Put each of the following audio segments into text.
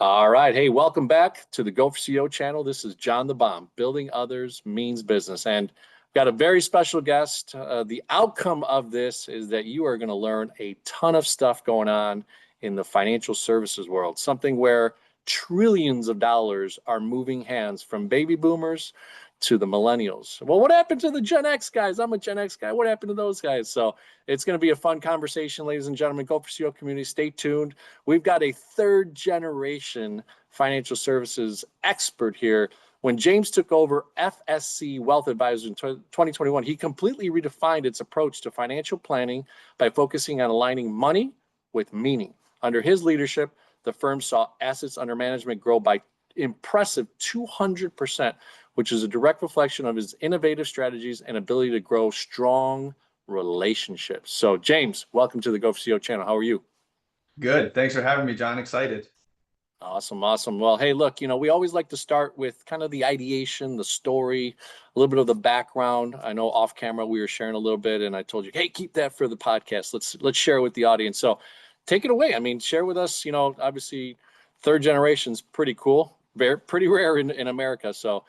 All right. Hey, welcome back to the GO4CEO channel. This is John the Bomb. Building others means business. And we've got a very special guest. The outcome of this is that you are going to learn a ton of stuff going on in the financial services world, something where trillions of dollars are moving hands from baby boomers to the millennials. Well, what happened to the Gen X guys? I'm a Gen X guy. What happened to those guys? So it's going to be a fun conversation, ladies and gentlemen. GO4CEO community, stay tuned. We've got a third generation financial services expert here. When James took over FSC Wealth Advisors in 2021, he completely redefined its approach to financial planning by focusing on aligning money with meaning. Under his leadership, the firm saw assets under management grow by impressive 200%, which is a direct reflection of his innovative strategies and ability to grow strong relationships. So, James, welcome to the GO4CEO channel. How are you? Good. Thanks for having me, John. Excited. Awesome. Well, hey, look, we always like to start with kind of the ideation, the story, a little bit of the background. I know off camera we were sharing a little bit, and I told you, hey, keep that for the podcast. Let's share it with the audience. So, take it away. I mean, share with us. Obviously, third generation's pretty cool, pretty rare in America. So,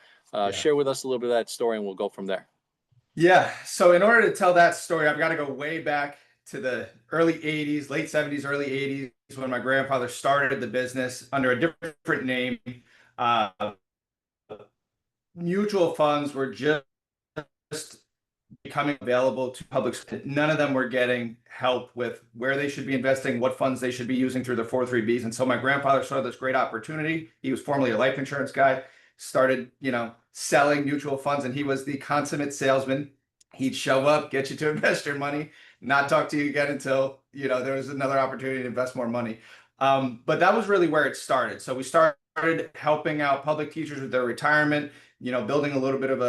share with us a little bit of that story, and we'll go from there. Yeah. So in order to tell that story, I've got to go way back to the early 80s, late 70s, early 80s, when my grandfather started the business under a different name. Uh, Mutual funds were just becoming available to public. None of them were getting help with where they should be investing, what funds they should be using through their 403(b)s. And so my grandfather saw this great opportunity. He was formerly a life insurance guy, started, selling mutual funds, and he was the consummate salesman. He'd show up, get you to invest your money, not talk to you again until, there was another opportunity to invest more money. But that was really where it started. So we started helping out public teachers with their retirement, building a little bit of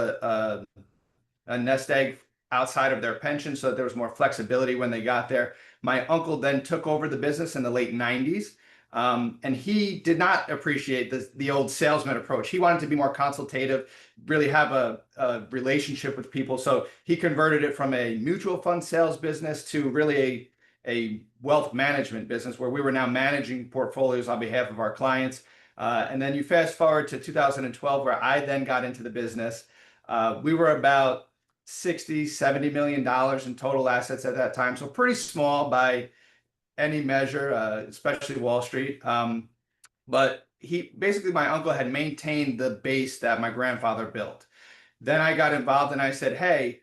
a nest egg outside of their pension so that there was more flexibility when they got there. My uncle then took over the business in the late 90s. And he did not appreciate the old salesman approach. He wanted to be more consultative, really have a relationship with people. So he converted it from a mutual fund sales business to really a wealth management business where we were now managing portfolios on behalf of our clients. And then you fast forward to 2012, where I then got into the business. We were about $60-70 million in total assets at that time. So pretty small by any measure, especially Wall Street. But my uncle had maintained the base that my grandfather built. Then I got involved and I said, hey,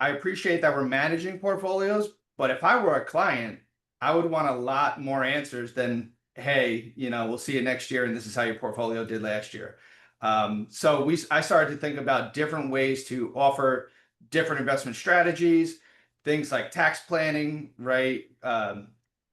I appreciate that we're managing portfolios, but if I were a client, I would want a lot more answers than, hey, we'll see you next year and this is how your portfolio did last year. So I started to think about different ways to offer different investment strategies, things like tax planning, right?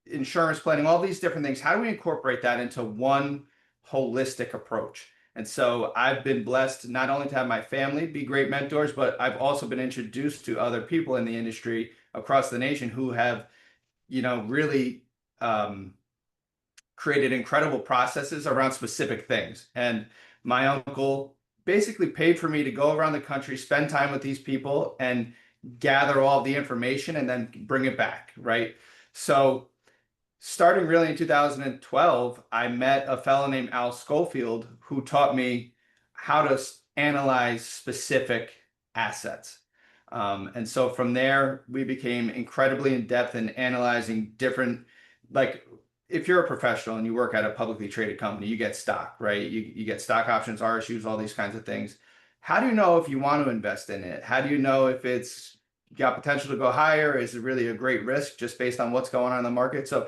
Insurance planning, all these different things. How do we incorporate that into one holistic approach? And so I've been blessed not only to have my family be great mentors, but I've also been introduced to other people in the industry across the nation who have, really created incredible processes around specific things. And my uncle basically paid for me to go around the country, spend time with these people, and gather all the information and then bring it back, right? So starting really in 2012, I met a fellow named Al Schofield who taught me how to analyze specific assets. And so from there, we became incredibly in depth in analyzing different, like if you're a professional and you work at a publicly traded company, you get stock, right? You get stock options, RSUs, all these kinds of things. How do you know if you want to invest in it? How do you know if it's got potential to go higher? Is it really a great risk just based on what's going on in the market? So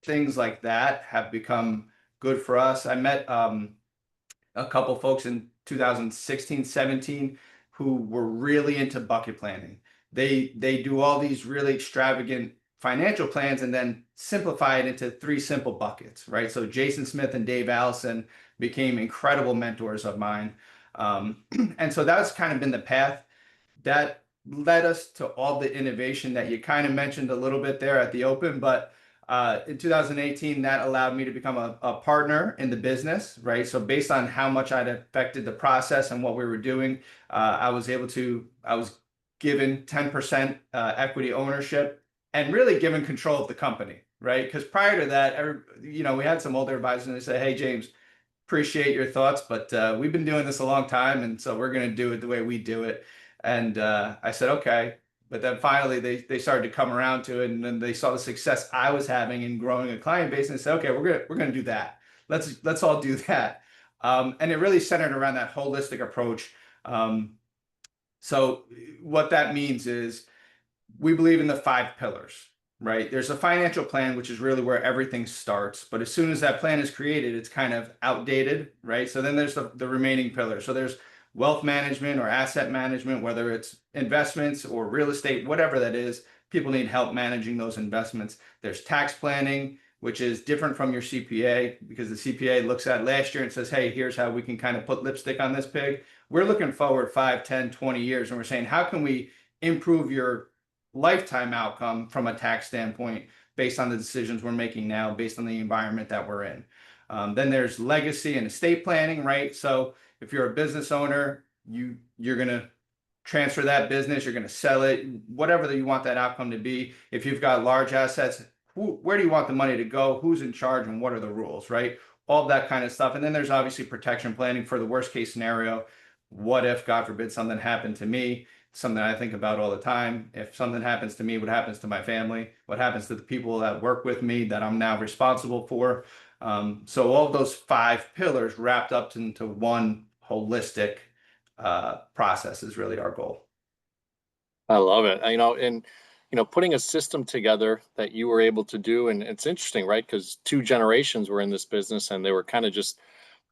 things like that have become good for us. I met a couple folks in 2016, 17 who were really into bucket planning. They do all these really extravagant financial plans and then simplify it into 3 simple buckets, right? So Jason Smith and Dave Allison became incredible mentors of mine. And so that's kind of been the path that led us to all the innovation that you kind of mentioned a little bit there at the open. But in 2018, that allowed me to become a partner in the business, right? So based on how much I'd affected the process and what we were doing, I was given 10% equity ownership and really given control of the company, right? Because prior to that, we had some older advisors and they said, "Hey, James, appreciate your thoughts, but we've been doing this a long time, and so we're going to do it the way we do it." And I said, "Okay." But then finally, they started to come around to it, and then they saw the success I was having in growing a client base, and they said, "Okay, we're gonna do that. Let's all do that." And it really centered around that holistic approach. Um, so what that means is we believe in the 5 pillars, right? There's a financial plan, which is really where everything starts. But as soon as that plan is created, it's kind of outdated, right? So then there's the remaining pillars. So there's wealth management or asset management, whether it's investments or real estate, whatever that is, people need help managing those investments. There's tax planning, which is different from your CPA because the CPA looks at last year and says, "Hey, here's how we can kind of put lipstick on this pig." We're looking forward 5, 10, 20 years, and we're saying, how can we improve your lifetime outcome from a tax standpoint based on the decisions we're making now, based on the environment that we're in. Then there's legacy and estate planning, right? So if you're a business owner, you're going to transfer that business, you're going to sell it, whatever you want that outcome to be. If you've got large assets, where do you want the money to go? Who's in charge and what are the rules, right? All that kind of stuff. And then there's obviously protection planning for the worst case scenario. What if, God forbid, something happened to me? Something I think about all the time. If something happens to me, what happens to my family? What happens to the people that work with me that I'm now responsible for? So all those 5 pillars wrapped up into one holistic process is really our goal. I love it. And putting a system together that you were able to do, and it's interesting, right? Because 2 generations were in this business, and they were kind of just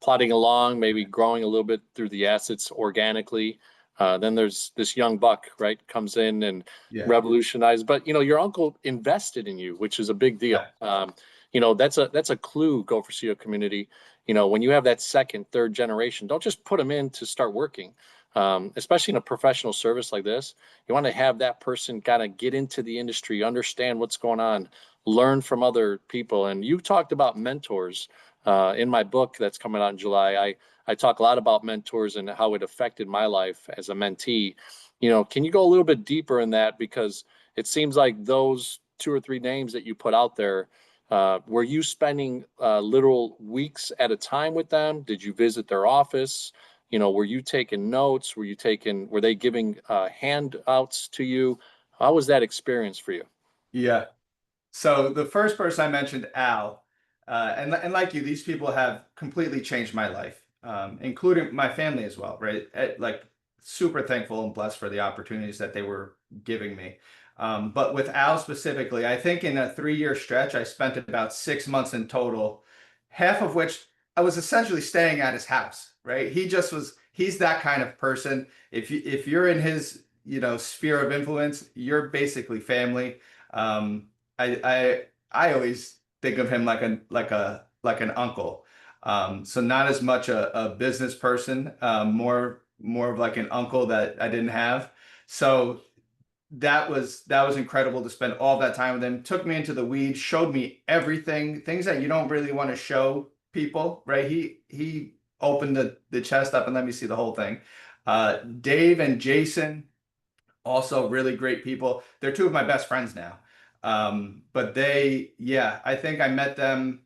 plodding along, maybe growing a little bit through the assets organically. Then there's this young buck, right, comes in and Yeah. revolutionized. But your uncle invested in you, which is a big deal. Yeah. That's a clue, Go for CEO community. When you have that second, third generation, don't just put them in to start working. Especially in a professional service like this, you want to have that person kind of get into the industry, understand what's going on, learn from other people. And you talked about mentors in my book that's coming out in July. I talk a lot about mentors and how it affected my life as a mentee. Can you go a little bit deeper in that? Because it seems like those 2 or 3 names that you put out there, were you spending literal weeks at a time with them? Did you visit their office? Were you taking notes? Were they giving handouts to you? How was that experience for you? Yeah. So the first person I mentioned, Al, and like you, these people have completely changed my life, including my family as well, right? Like super thankful and blessed for the opportunities that they were giving me. But with Al specifically, I think in a 3-year stretch, I spent about 6 months in total, half of which I was essentially staying at his house, right? He's that kind of person. If you're in his, sphere of influence, you're basically family. I always think of him like an uncle. So not as much a business person, more of like an uncle that I didn't have. So that was incredible to spend all that time with him. Took me into the weeds, showed me everything, things that you don't really want to show people, right? He opened the chest up and let me see the whole thing. Dave and Jason, also really great people. They're 2 of my best friends now. But I think I met them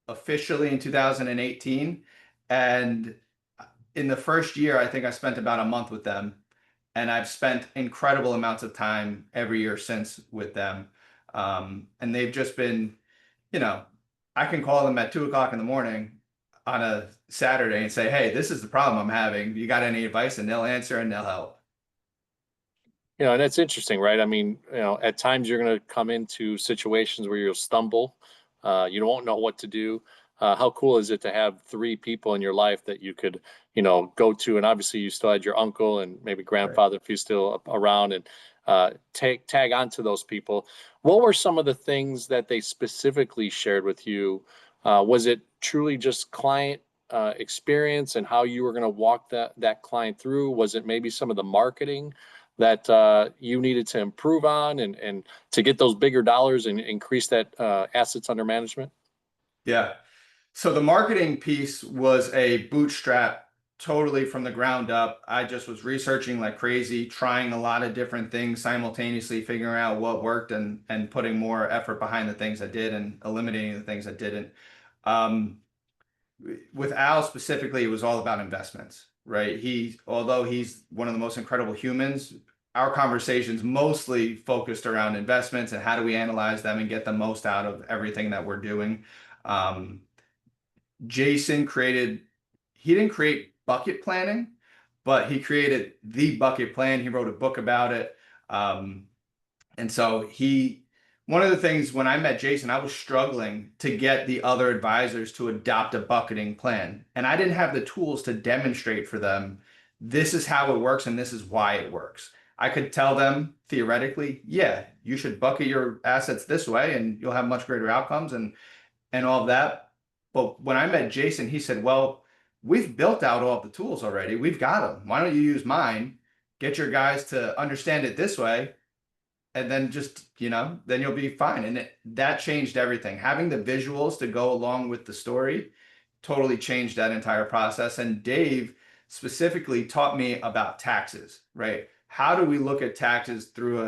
officially in 2018. And in the first year, I think I spent about a month with them. And I've spent incredible amounts of time every year since with them. And they've just been, you know, I can call them at 2 o'clock in the morning on a Saturday and say, "Hey, this is the problem I'm having. You got any advice?" And they'll answer and they'll help. And that's interesting, right? I mean, at times you're going to come into situations where you'll stumble. You won't know what to do. How cool is it to have 3 people in your life that you could, go to? And obviously, you still had your uncle and maybe Right. grandfather if he's still around, and tag on to those people. What were some of the things that they specifically shared with you? Was it truly just client experience and how you were going to walk that client through? Was it maybe some of the marketing that you needed to improve on and to get those bigger dollars and increase that assets under management? Yeah. So the marketing piece was a bootstrap totally from the ground up. I just was researching like crazy, trying a lot of different things simultaneously, figuring out what worked and putting more effort behind the things that did and eliminating the things that didn't. Um, with Al specifically, it was all about investments, right? Although he's one of the most incredible humans, our conversations mostly focused around investments and how do we analyze them and get the most out of everything that we're doing. Um, Jason he didn't create bucket planning, but he created the bucket plan. He wrote a book about it. Um, and so one of the things when I met Jason, I was struggling to get the other advisors to adopt a bucketing plan. And I didn't have the tools to demonstrate for them, this is how it works and this is why it works. I could tell them theoretically, yeah, you should bucket your assets this way and you'll have much greater outcomes and all of that. But when I met Jason, he said, well, we've built out all the tools already. We've got them. Why don't you use mine? Get your guys to understand it this way. And then just, then you'll be fine. And that changed everything. Having the visuals to go along with the story totally changed that entire process. And Dave specifically taught me about taxes, right? How do we look at taxes through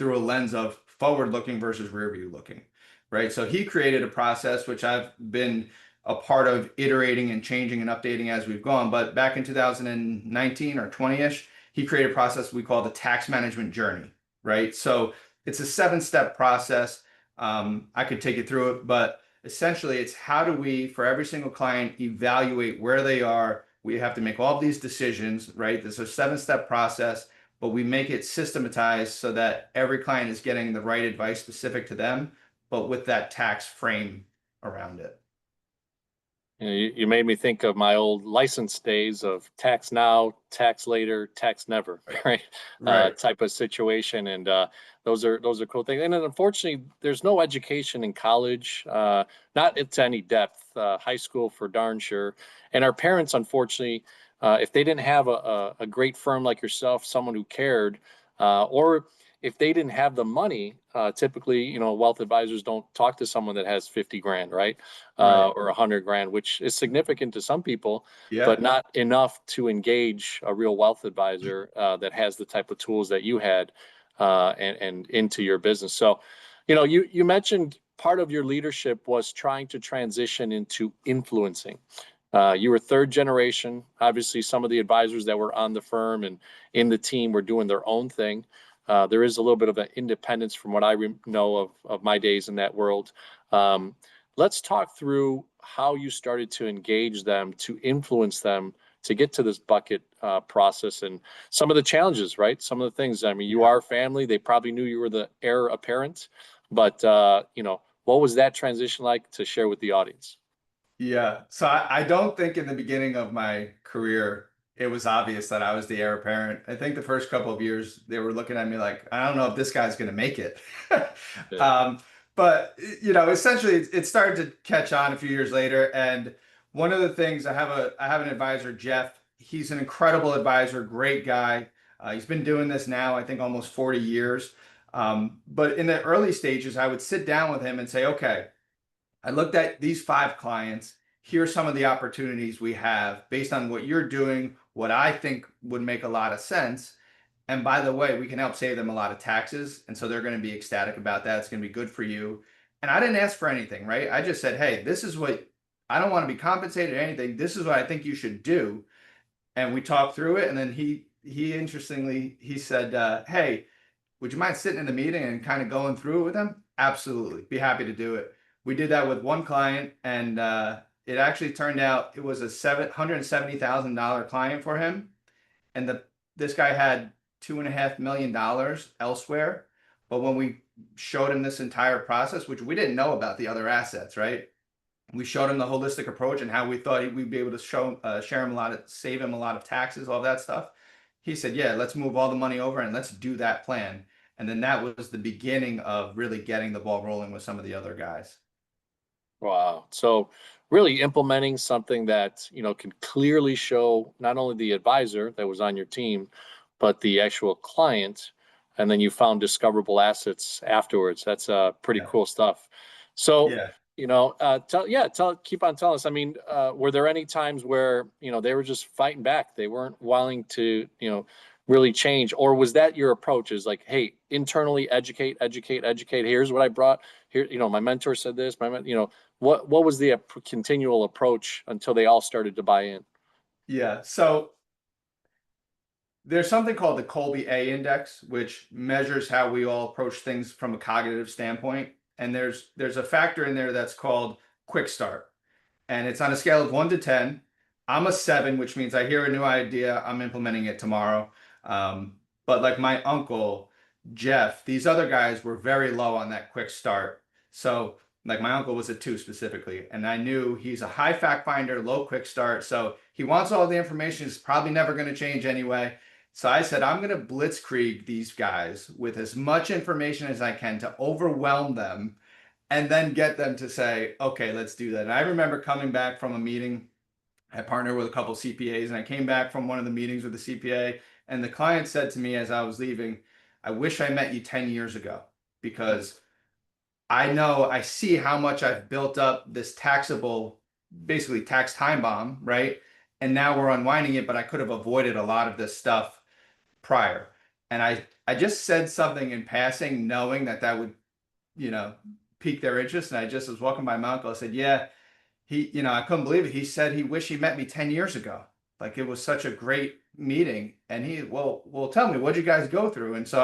a lens of forward looking versus rear view looking, right? So he created a process which I've been a part of iterating and changing and updating as we've gone. But back in 2019 or 20-ish, he created a process we call the tax management journey, right? So it's a 7-step process. I could take you through it, but essentially it's how do we, for every single client, evaluate where they are. We have to make all of these decisions, right? This is a 7-step process, but we make it systematized so that every client is getting the right advice specific to them, but with that tax frame around it. You made me think of my old license days of tax now, tax later, tax never, right? Right. Type of situation. And those are cool things. And then unfortunately, there's no education in college, not to any depth, high school for darn sure. And our parents, unfortunately, if they didn't have a great firm like yourself, someone who cared, or if they didn't have the money, typically, wealth advisors don't talk to someone that has 50 grand, right? Right. Or 100 grand, which is significant to some people, Yeah. but not enough to engage a real wealth advisor that has the type of tools that you had and into your business. So, you mentioned part of your leadership was trying to transition into influencing. You were third generation. Obviously, some of the advisors that were on the firm and in the team were doing their own thing. There is a little bit of an independence from what I know of my days in that world. Let's talk through how you started to engage them, to influence them, to get to this bucket process and some of the challenges, right? Some of the things, I mean, you are family. They probably knew you were the heir apparent, but, what was that transition like to share with the audience? Yeah. So I don't think in the beginning of my career, it was obvious that I was the heir apparent. I think the first couple of years, they were looking at me like, I don't know if this guy's going to make it. um, but, essentially it started to catch on a few years later. And one of the things I have an advisor, Jeff. He's an incredible advisor, great guy. He's been doing this now, I think almost 40 years. But in the early stages, I would sit down with him and say, okay, I looked at these 5 clients. Here's some of the opportunities we have based on what you're doing, what I think would make a lot of sense. And by the way, we can help save them a lot of taxes. And so they're going to be ecstatic about that. It's going to be good for you. And I didn't ask for anything, right? I just said, hey, this is what I don't want to be compensated or anything. This is what I think you should do. And we talked through it. And then he interestingly, he said, hey, would you mind sitting in the meeting and kind of going through it with them? Absolutely. Be happy to do it. We did that with one client, and it actually turned out it was a $770,000 client for him. And this guy had $2.5 million elsewhere. But when we showed him this entire process, which we didn't know about the other assets, right? We showed him the holistic approach and how we thought we'd be able to share him save him a lot of taxes, all that stuff. He said, yeah, let's move all the money over and let's do that plan. And then that was the beginning of really getting the ball rolling with some of the other guys. Wow. So really implementing something that, can clearly show not only the advisor that was on your team, but the actual client. And then you found discoverable assets afterwards. That's pretty Yeah. cool stuff. So Yeah. keep on telling us. I mean, were there any times where, they were just fighting back? They weren't willing to, really change, or was that your approach is like, hey, internally educate, educate, educate. Here's what I brought here. My mentor said this, what was the continual approach until they all started to buy in? Yeah. So there's something called the Colby A index, which measures how we all approach things from a cognitive standpoint. And there's a factor in there that's called quick start. And it's on a scale of 1 to 10. I'm a 7, which means I hear a new idea, I'm implementing it tomorrow. But like my uncle, Jeff, these other guys were very low on that quick start. So like my uncle was a 2 specifically, and I knew he's a high fact finder, low quick start. So he wants all the information. It's probably never going to change anyway. So I said, I'm going to blitzkrieg these guys with as much information as I can to overwhelm them and then get them to say, okay, let's do that. And I remember coming back from a meeting. I partnered with a couple CPAs, and I came back from one of the meetings with the CPA, and the client said to me as I was leaving, I wish I met you 10 years ago, because I see how much I've built up this taxable, basically tax time bomb, right? And now we're unwinding it, but I could have avoided a lot of this stuff prior. And I just said something in passing, knowing that would, pique their interest. And I just was walking by my uncle. I said, yeah, I couldn't believe it. He said he wished he met me 10 years ago. Like, it was such a great meeting. And well, tell me, what'd you guys go through? And so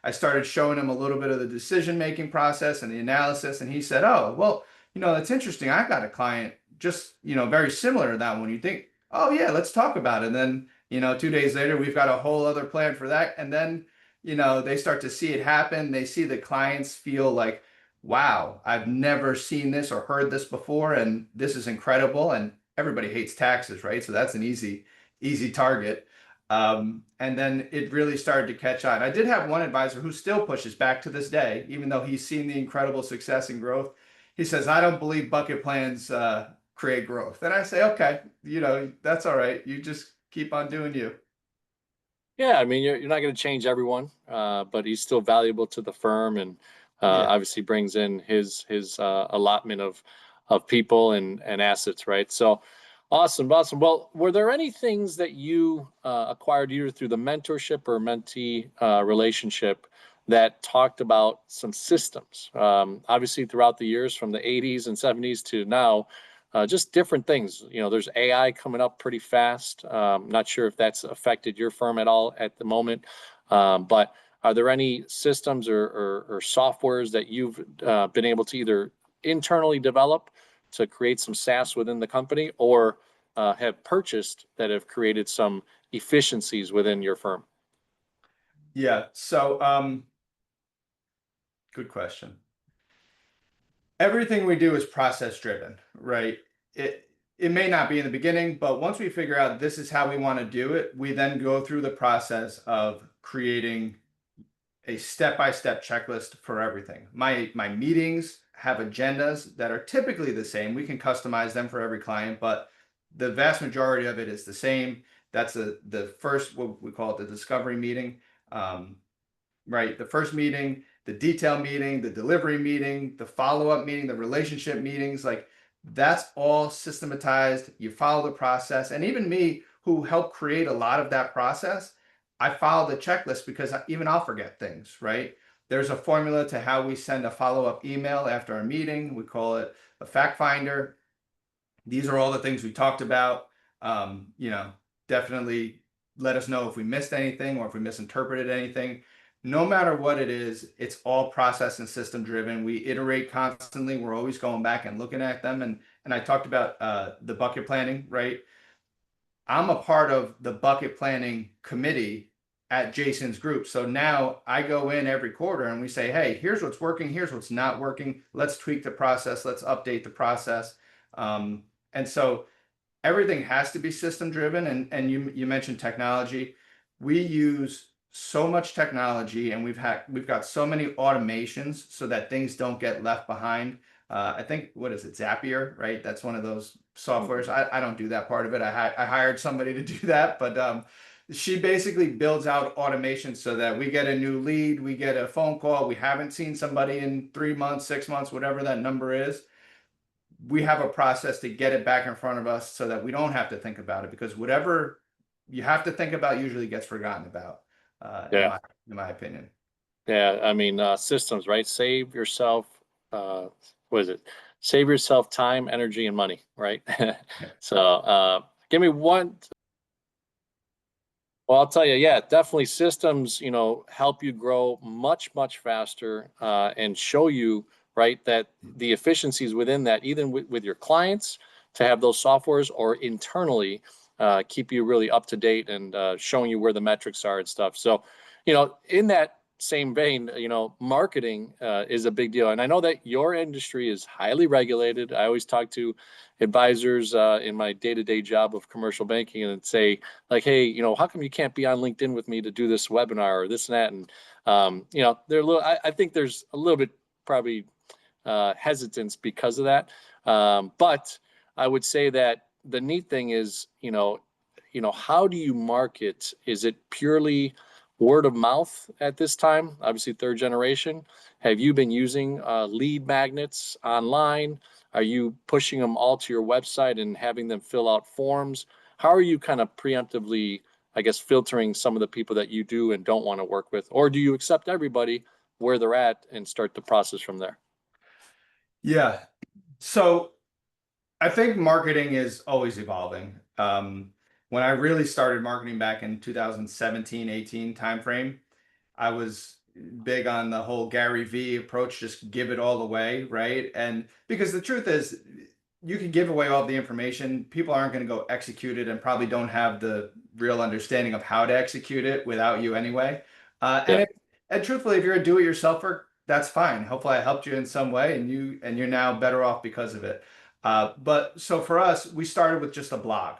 I started showing him a little bit of the decision-making process and the analysis. And he said, oh, well, that's interesting. I got a client just, very similar to that one. You think, oh yeah, let's talk about it. And then, 2 days later, we've got a whole other plan for that. And then, they start to see it happen. They see the clients feel like, wow, I've never seen this or heard this before, and this is incredible. And everybody hates taxes, right? So that's an easy target. And then it really started to catch on. I did have one advisor who still pushes back to this day, even though he's seen the incredible success and growth. He says, I don't believe bucket plans create growth. And I say, okay, that's all right. You just keep on doing you. Yeah, I mean, you're not going to change everyone, but he's still valuable to the firm, and Yeah. obviously brings in his allotment of people and assets, right? So awesome. Well, were there any things that you acquired either through the mentorship or mentee relationship that talked about some systems? Obviously, throughout the years from the 80s and 70s to now, just different things. There's AI coming up pretty fast. Not sure if that's affected your firm at all at the moment, but are there any systems or softwares that you've been able to either internally develop to create some SaaS within the company, or have purchased that have created some efficiencies within your firm? Yeah. So, good question. Everything we do is process driven, right? It may not be in the beginning, but once we figure out this is how we want to do it, we then go through the process of creating a step-by-step checklist for everything. My meetings have agendas that are typically the same. We can customize them for every client, but the vast majority of it is the same. That's the first, what we call it, the discovery meeting, right? The first meeting, the detail meeting, the delivery meeting, the follow-up meeting, the relationship meetings, like that's all systematized. You follow the process. And even me, who helped create a lot of that process, I follow the checklist because even I'll forget things, right? There's a formula to how we send a follow-up email after our meeting. We call it a fact finder. These are all the things we talked about. Definitely let us know if we missed anything or if we misinterpreted anything. No matter what it is, it's all process and system driven. We iterate constantly. We're always going back and looking at them. And I talked about the bucket planning, right? I'm a part of the bucket planning committee at Jason's group. So now I go in every quarter and we say, hey, here's what's working, here's what's not working. Let's tweak the process. Let's update the process. And so everything has to be system driven. And you mentioned technology. We use so much technology, and we've got so many automations so that things don't get left behind. I think, what is it, Zapier, right? That's one of those softwares. I don't do that part of it. I hired somebody to do that, but she basically builds out automation so that we get a new lead, we get a phone call, we haven't seen somebody in 3 months, 6 months, whatever that number is. we have a process to get it back in front of us so that we don't have to think about it, because whatever you have to think about usually gets forgotten about, Yeah. in my opinion. Yeah. I mean, systems, right? Save yourself, uh, what is it? Save yourself time, energy, and money, right? So, give me one. Well, I'll tell you, yeah, definitely systems, help you grow much, much faster, and show you, right, that the efficiencies within that, even with your clients, to have those softwares or internally, keep you really up to date and showing you where the metrics are and stuff. So, in that same vein, marketing is a big deal. And I know that your industry is highly regulated. I always talk to advisors in my day-to-day job of commercial banking and say, like, hey, how come you can't be on LinkedIn with me to do this webinar or this and that? And, they're a little, I think there's a little bit probably hesitance because of that. But I would say that the neat thing is, how do you market? Is it purely word of mouth at this time? Obviously, third generation. Have you been using lead magnets online? Are you pushing them all to your website and having them fill out forms? How are you kind of preemptively, I guess, filtering some of the people that you do and don't want to work with? Or do you accept everybody where they're at and start the process from there? Yeah. So I think marketing is always evolving. When I really started marketing back in 2017, 18 timeframe, I was big on the whole Gary V approach, just give it all away, right? And because the truth is, you can give away all the information, people aren't going to go execute it and probably don't have the real understanding of how to execute it without you anyway. Uh, and Yeah. if, and truthfully, if you're a do-it-yourselfer, that's fine. Hopefully, I helped you in some way, and you're now better off because of it. But so for us, we started with just a blog.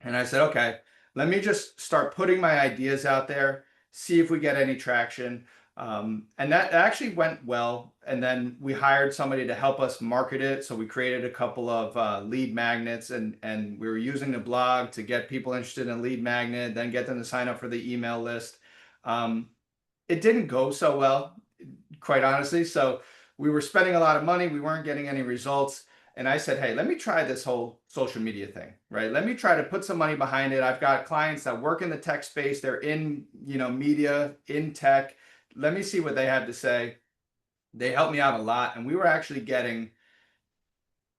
And I said, okay, let me just start putting my ideas out there, see if we get any traction. And that actually went well. And then we hired somebody to help us market it. So we created a couple of lead magnets, and we were using the blog to get people interested in lead magnet, then get them to sign up for the email list. Um, it didn't go so well, quite honestly. So we were spending a lot of money. We weren't getting any results. And I said, hey, let me try this whole social media thing, right? Let me try to put some money behind it. I've got clients that work in the tech space. They're in, media, in tech. Let me see what they have to say. They helped me out a lot. And we were actually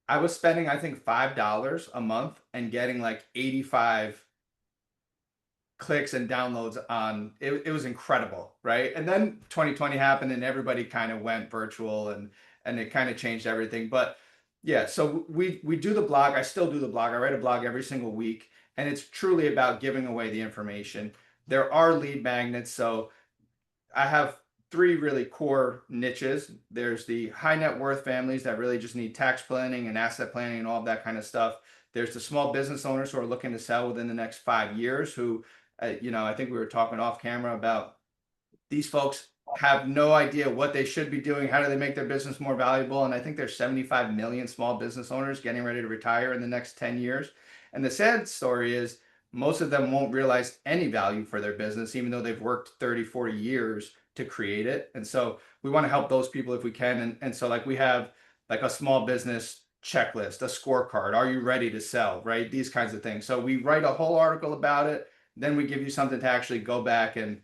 I was spending, I think, $5 a month and getting like 85 clicks and downloads on it. It was incredible, right? And then 2020 happened and everybody kind of went virtual, and it kind of changed everything. But yeah, so we do the blog. I still do the blog. I write a blog every single week, and it's truly about giving away the information. There are lead magnets. So I have three really core niches. There's the high net worth families that really just need tax planning and asset planning and all of that kind of stuff. There's the small business owners who are looking to sell within the next 5 years, who, I think we were talking off camera about, these folks have no idea what they should be doing. How do they make their business more valuable? And I think there's 75 million small business owners getting ready to retire in the next 10 years. And the sad story is most of them won't realize any value for their business, even though they've worked 30, 40 years to create it. And so we want to help those people if we can. And so like we have like a small business checklist, a scorecard. Are you ready to sell? Right? These kinds of things. So we write a whole article about it. Then we give you something to actually go back and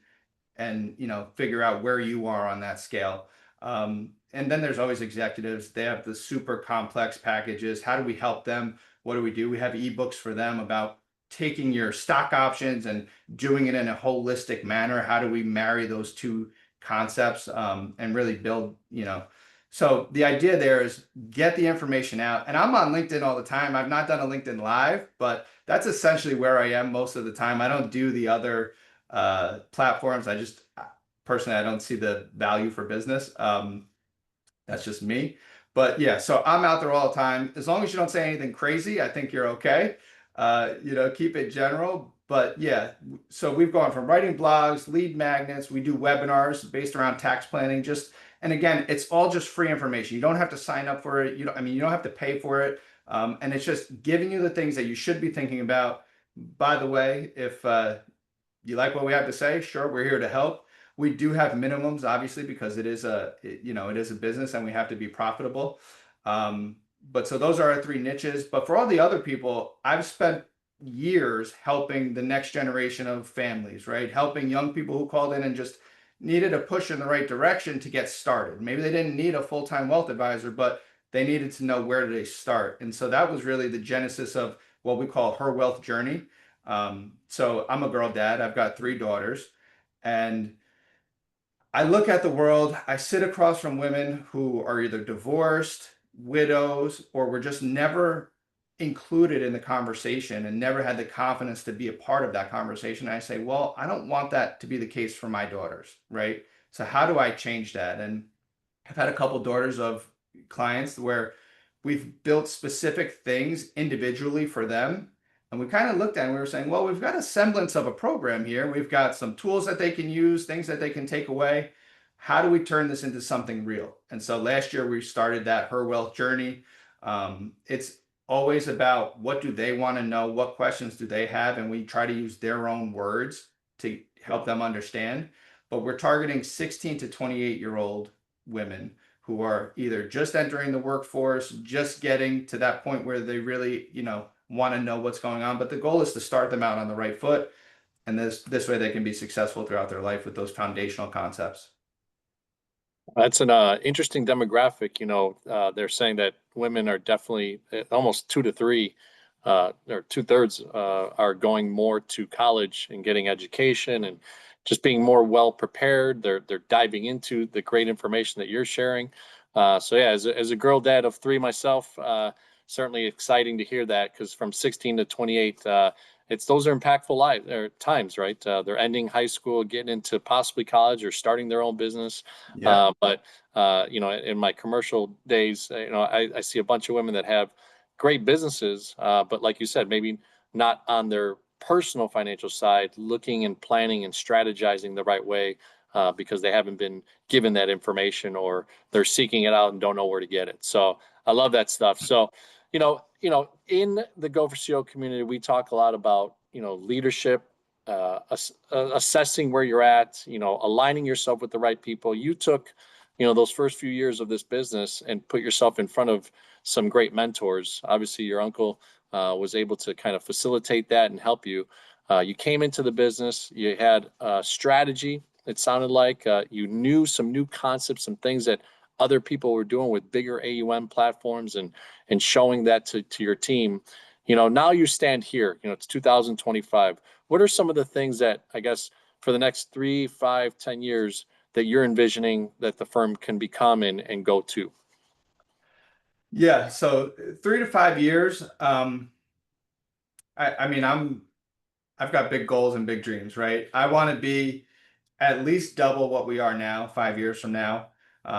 figure out where you are on that scale. And then there's always executives. They have the super complex packages. How do we help them? What do? We have ebooks for them about taking your stock options and doing it in a holistic manner. How do we marry those two concepts, and really build, so the idea there is get the information out. And I'm on LinkedIn all the time. I've not done a LinkedIn Live, but that's essentially where I am most of the time. I don't do the other platforms. I just personally, I don't see the value for business. That's just me. But yeah, so I'm out there all the time. As long as you don't say anything crazy, I think you're okay. Keep it general. But yeah, so we've gone from writing blogs, lead magnets. We do webinars based around tax planning. And again, it's all just free information. You don't have to sign up for it. You don't have to pay for it. And it's just giving you the things that you should be thinking about. By the way, if you like what we have to say, sure, we're here to help. We do have minimums, obviously, because it is a business and we have to be profitable. But so those are our three niches. But for all the other people, I've spent years helping the next generation of families, right? Helping young people who called in and just needed a push in the right direction to get started. Maybe they didn't need a full-time wealth advisor, but they needed to know where do they start. And so that was really the genesis of what we call her wealth journey. So I'm a girl dad. I've got three daughters, and I look at the world, I sit across from women who are either divorced, widows, or were just never included in the conversation and never had the confidence to be a part of that conversation. And I say, well, I don't want that to be the case for my daughters, right? So how do I change that? And I've had a couple daughters of clients where we've built specific things individually for them. And we kind of looked at it and we were saying, well, we've got a semblance of a program here. We've got some tools that they can use, things that they can take away. How do we turn this into something real? And so last year we started that Her Wealth Journey. It's always about what do they want to know? What questions do they have? And we try to use their own words to help them understand. But we're targeting 16 to 28-year-old women who are either just entering the workforce, just getting to that point where they really, want to know what's going on. But the goal is to start them out on the right foot. And this way they can be successful throughout their life with those foundational concepts. That's an interesting demographic. They're saying that women are definitely almost 2 to 3, or 2/3 are going more to college and getting education and just being more well prepared. They're diving into the great information that you're sharing. So yeah, as a girl dad of 3 myself, certainly exciting to hear that, because from 16 to 28, those are impactful lives or times, right? They're ending high school, getting into possibly college or starting their own business. Yeah. But in my commercial days, I see a bunch of women that have great businesses, but like you said, maybe not on their personal financial side, looking and planning and strategizing the right way, because they haven't been given that information, or they're seeking it out and don't know where to get it. So I love that stuff. So, in the Go4CEO community, we talk a lot about, leadership, assessing where you're at, aligning yourself with the right people. You took, those first few years of this business and put yourself in front of some great mentors. Obviously, your uncle was able to kind of facilitate that and help you. You came into the business, you had a strategy. It sounded like you knew some new concepts, some things that other people were doing with bigger AUM platforms, and showing that to your team. Now you stand here, it's 2025. What are some of the things that, I guess, for the next 3, 5, 10 years that you're envisioning that the firm can become and go to? Yeah. So 3 to 5 years. I mean, I've got big goals and big dreams, right? I want to be at least double what we are now 5 years from now.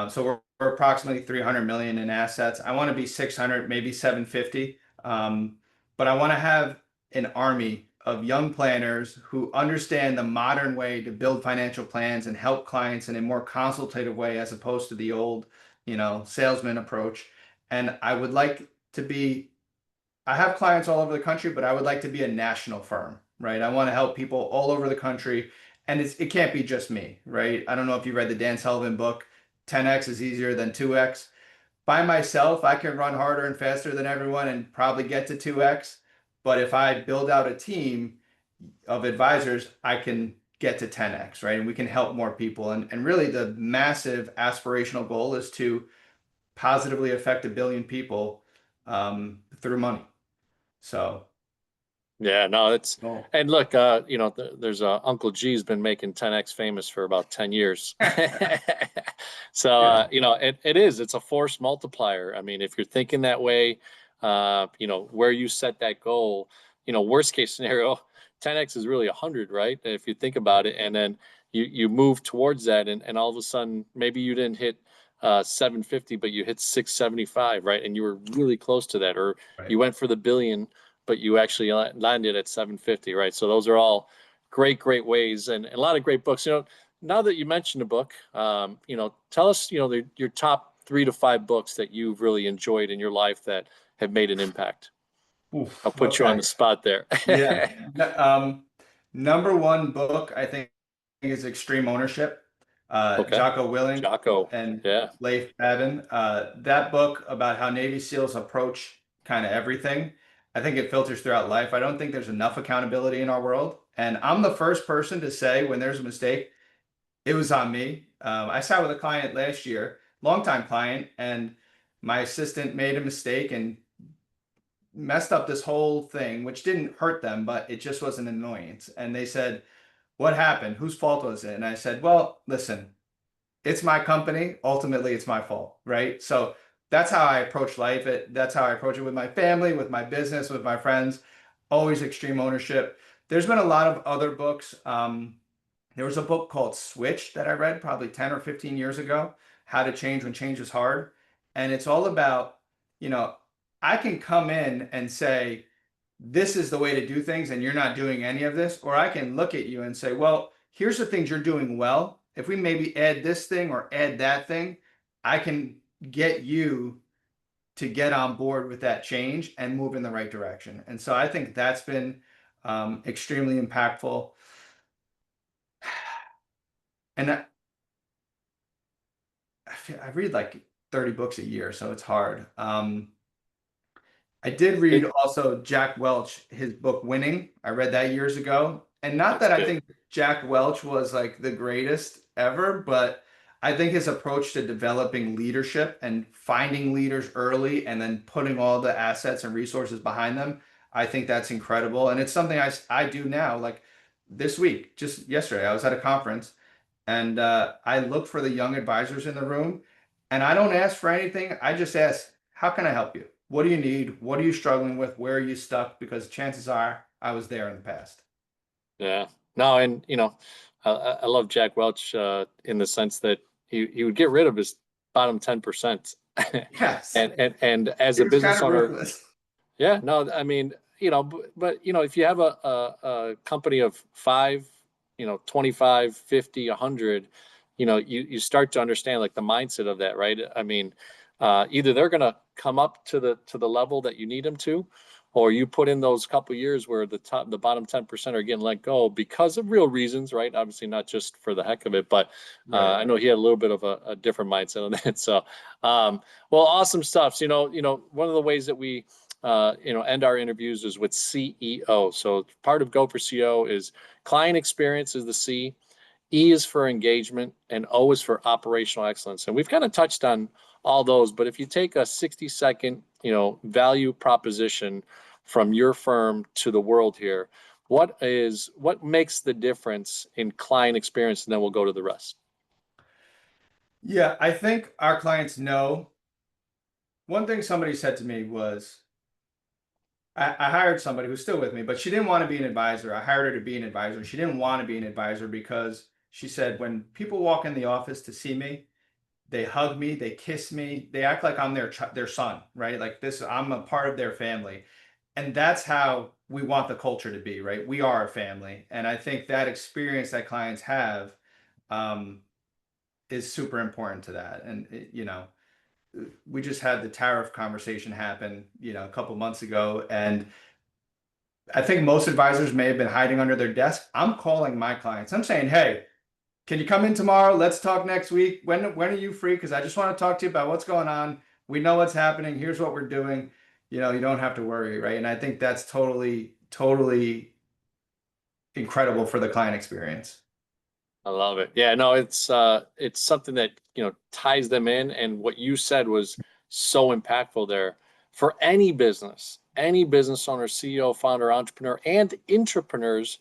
So we're approximately 300 million in assets. I want to be 600, maybe 750. But I want to have an army of young planners who understand the modern way to build financial plans and help clients in a more consultative way, as opposed to the old, salesman approach. And I have clients all over the country, but I would like to be a national firm, right? I want to help people all over the country. And it can't be just me, right? I don't know if you read the Dan Sullivan book, 10X is easier than 2X. By myself, I can run harder and faster than everyone and probably get to 2X. But if I build out a team of advisors, I can get to 10X, right? And we can help more people. And really the massive aspirational goal is to positively affect 1 billion people through money. So, Yeah, no, it's, oh. and look, there's Uncle G's been making 10X famous for about 10 years. So, Yeah, it's a force multiplier. I mean, if you're thinking that way, where you set that goal, worst case scenario, 10X is really 100, right? If you think about it, and then you move towards that, and all of a sudden, maybe you didn't hit 750, but you hit 675, right? And you were really close to that, or right. you went for the billion, but you actually landed at 750, right? So those are all great ways, and a lot of great books. Now that you mentioned a book, tell us, your top 3 to 5 books that you've really enjoyed in your life that have made an impact. Oof, I'll put you on okay. the spot there. Yeah. Number one book I think is Extreme Ownership. Okay. Jocko Willink Jocko. and Yeah. Leif Babin. That book about how Navy SEALs approach kind of everything, I think it filters throughout life. I don't think there's enough accountability in our world. And I'm the first person to say when there's a mistake, it was on me. I sat with a client last year, longtime client, and my assistant made a mistake and messed up this whole thing, which didn't hurt them, but it just was an annoyance. And they said, "What happened? Whose fault was it?" And I said, "Well, listen, it's my company. Ultimately, it's my fault, right?" So that's how I approach life. That's how I approach it with my family, with my business, with my friends. Always extreme ownership. There's been a lot of other books. There was a book called Switch that I read probably 10 or 15 years ago, How to Change When Change is Hard. And it's all about, you know, I can come in and say, this is the way to do things, and you're not doing any of this. Or I can look at you and say, well, here's the things you're doing well. If we maybe add this thing or add that thing, I can get you to get on board with that change and move in the right direction. And so I think that's been extremely impactful. And I read like 30 books a year, so it's hard. I did read It, also Jack Welch, his book Winning. I read that years ago. And not that's that I good. think Jack Welch was like the greatest ever, but I think his approach to developing leadership and finding leaders early and then putting all the assets and resources behind them, I think that's incredible. And it's something I do now. Like this week, just yesterday, I was at a conference and I look for the young advisors in the room, and I don't ask for anything. I just ask, how can I help you? What do you need? What are you struggling with? Where are you stuck? Because chances are I was there in the past. Yeah. No, and I love Jack Welch in the sense that he would get rid of his bottom 10%. Yes, And as he a was business kind of owner, ruthless. yeah, no, I mean, but if you have a company of five, 25, 50, 100, you start to understand like the mindset of that, right? I mean, either they're going to come up to the level that you need them to, or you put in those couple years where the bottom 10% are getting let go because of real reasons, right? Obviously not just for the heck of it, but Right. I know he had a little bit of a different mindset on that. So, well, awesome stuff. So, one of the ways that we end our interviews is with CEO. So part of Go4CEO is client experience is the C, E is for engagement, and O is for operational excellence. And we've kind of touched on all those, but if you take a 60-second, value proposition from your firm to the world here, what makes the difference in client experience? And then we'll go to the rest. Yeah, I think our clients know. One thing somebody said to me was, I hired somebody who's still with me, but she didn't want to be an advisor. I hired her to be an advisor. She didn't want to be an advisor because she said, when people walk in the office to see me, they hug me, they kiss me, they act like I'm their son, right? Like this, I'm a part of their family. And that's how we want the culture to be, right? We are a family. And I think that experience that clients have um, is super important to that. And, we just had the tariff conversation happen, a couple months ago. And I think most advisors may have been hiding under their desk. I'm calling my clients. I'm saying, hey, can you come in tomorrow? Let's talk next week. When are you free? Because I just want to talk to you about what's going on. We know what's happening. Here's what we're doing. You don't have to worry, right? And I think that's totally, totally incredible for the client experience. I love it. Yeah, no, it's something that, ties them in. And what you said was so impactful there for any business owner, CEO, founder, entrepreneur, and entrepreneurs.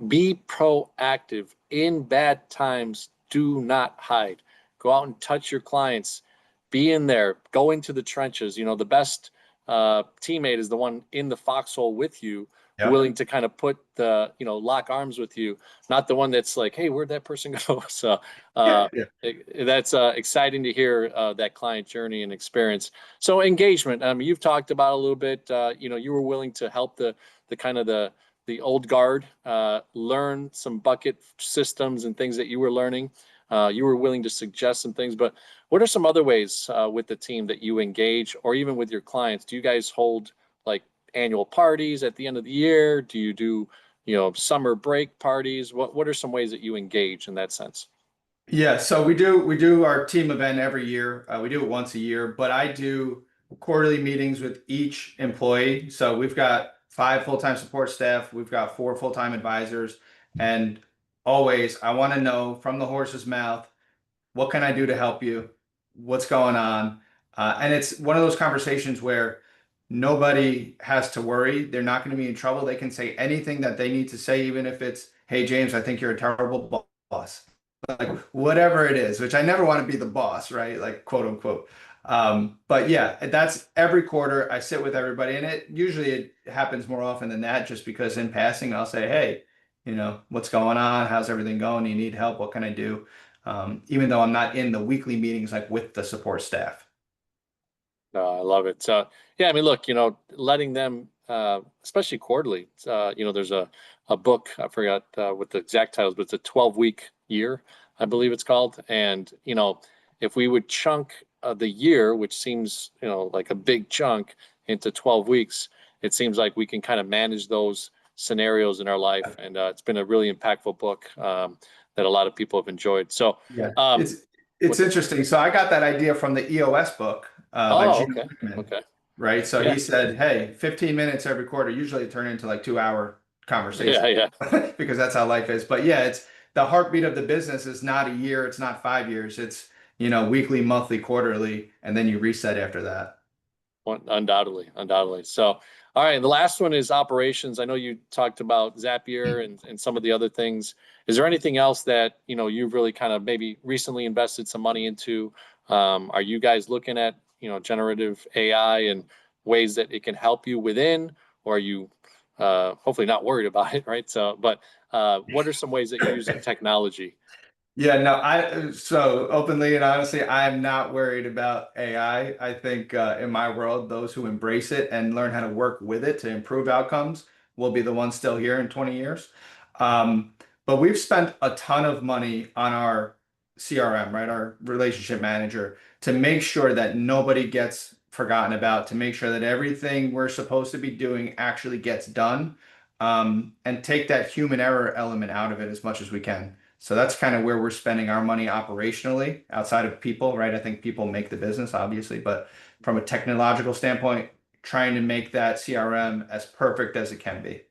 Be proactive in bad times. Do not hide. Go out and touch your clients. Be in there. Go into the trenches. The best teammate is the one in the foxhole with you, Yep. willing to kind of put lock arms with you, not the one that's like, hey, where'd that person go? So Yeah. uh, Yeah. that's exciting to hear that client journey and experience. So engagement, you've talked about a little bit. You were willing to help the kind of the old guard learn some bucket systems and things that you were learning. You were willing to suggest some things, but what are some other ways with the team that you engage, or even with your clients? Do you guys hold like annual parties at the end of the year? Do you do, summer break parties? What are some ways that you engage in that sense? Yeah, so we do our team event every year. We do it once a year, but I do quarterly meetings with each employee. So we've got 5 full-time support staff, we've got 4 full-time advisors, and always I want to know from the horse's mouth, what can I do to help you? What's going on? And it's one of those conversations where nobody has to worry. They're not going to be in trouble. They can say anything that they need to say, even if it's, "Hey, James, I think you're a terrible boss." Like whatever it is, which I never want to be the boss, right? Like quote unquote. But yeah, that's every quarter I sit with everybody, and it happens more often than that, just because in passing I'll say, "Hey, what's going on? How's everything going? You need help? What can I do?" Even though I'm not in the weekly meetings like with the support staff. No, I love it. So yeah, I mean, look, letting them, especially quarterly, there's a book, I forgot what the exact titles, but it's a 12-week year, I believe it's called. And, if we would chunk the year, which seems, like a big chunk into 12 weeks, it seems like we can kind of manage those scenarios in our life. And it's been a really impactful book that a lot of people have enjoyed. So, Yeah, um, it's what's it? interesting. So I got that idea from the EOS book by Oh, Gene okay. Wickman, Okay. right? So Yeah. he said, "Hey, 15 minutes every quarter, usually turn into like 2 hour conversation Yeah. Yeah. because that's how life is." But yeah, it's the heartbeat of the business is not a year, it's not 5 years, it's weekly, monthly, quarterly, and then you reset after that. Undoubtedly, undoubtedly. So, all right, the last one is operations. I know you talked about Zapier and some of the other things. Is there anything else that you've really kind of maybe recently invested some money into? Are you guys looking at generative AI and ways that it can help you within, or are you hopefully not worried about it, right? So, but what are some ways that you're using technology? Yeah, no, so openly and honestly, I am not worried about AI. I think in my world, those who embrace it and learn how to work with it to improve outcomes will be the ones still here in 20 years. Um, but we've spent a ton of money on our CRM, right? Our relationship manager, to make sure that nobody gets forgotten about, to make sure that everything we're supposed to be doing actually gets done, and take that human error element out of it as much as we can. So that's kind of where we're spending our money operationally outside of people, right? I think people make the business, obviously, but from a technological standpoint, trying to make that CRM as perfect as it can be.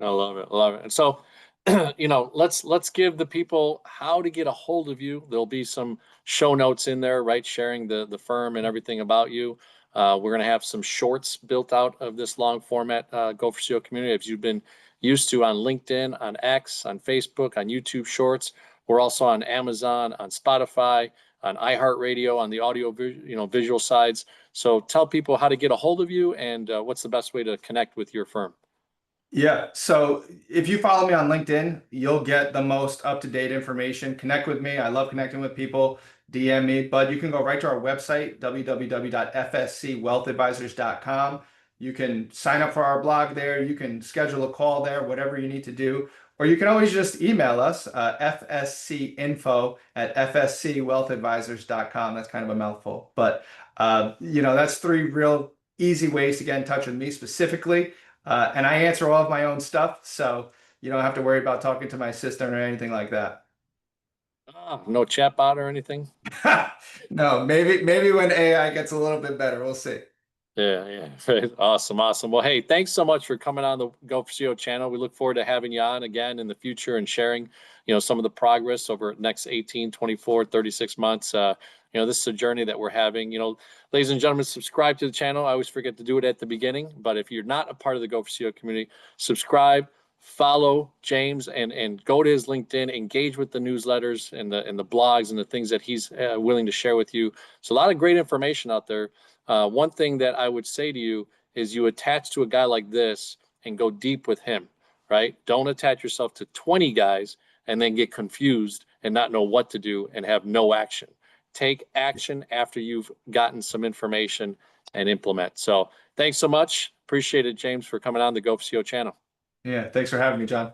I love it. Love it. And so, let's give the people how to get a hold of you. There'll be some show notes in there, right? Sharing the firm and everything about you. We're going to have some shorts built out of this long format Go for CEO community, as you've been used to on LinkedIn, on X, on Facebook, on YouTube Shorts. We're also on Amazon, on Spotify, on iHeartRadio, on the audio, visual sides. So tell people how to get a hold of you and what's the best way to connect with your firm. Yeah. So if you follow me on LinkedIn, you'll get the most up-to-date information. Connect with me. I love connecting with people. DM me, but you can go right to our website, www.fscwealthadvisors.com. You can sign up for our blog there. You can schedule a call there, whatever you need to do. Or you can always just email us, fscinfo@fscwealthadvisors.com. That's kind of a mouthful, but that's 3 real easy ways to get in touch with me specifically. And I answer all of my own stuff, so you don't have to worry about talking to my assistant or anything like that. No chatbot or anything? No, maybe when AI gets a little bit better, we'll see. Yeah, yeah. Awesome, awesome. Well, hey, thanks so much for coming on the Go for CEO channel. We look forward to having you on again in the future and sharing, some of the progress over the next 18, 24, 36 months. This is a journey that we're having. Ladies and gentlemen, subscribe to the channel. I always forget to do it at the beginning, but if you're not a part of the Go for CEO community, subscribe, follow James, and go to his LinkedIn, engage with the newsletters and the blogs and the things that he's willing to share with you. So a lot of great information out there. One thing that I would say to you is you attach to a guy like this and go deep with him, right? Don't attach yourself to 20 guys and then get confused and not know what to do and have no action. Take action after you've gotten some information and implement. So thanks so much. Appreciate it, James, for coming on the Go for CEO channel. Yeah, thanks for having me, John.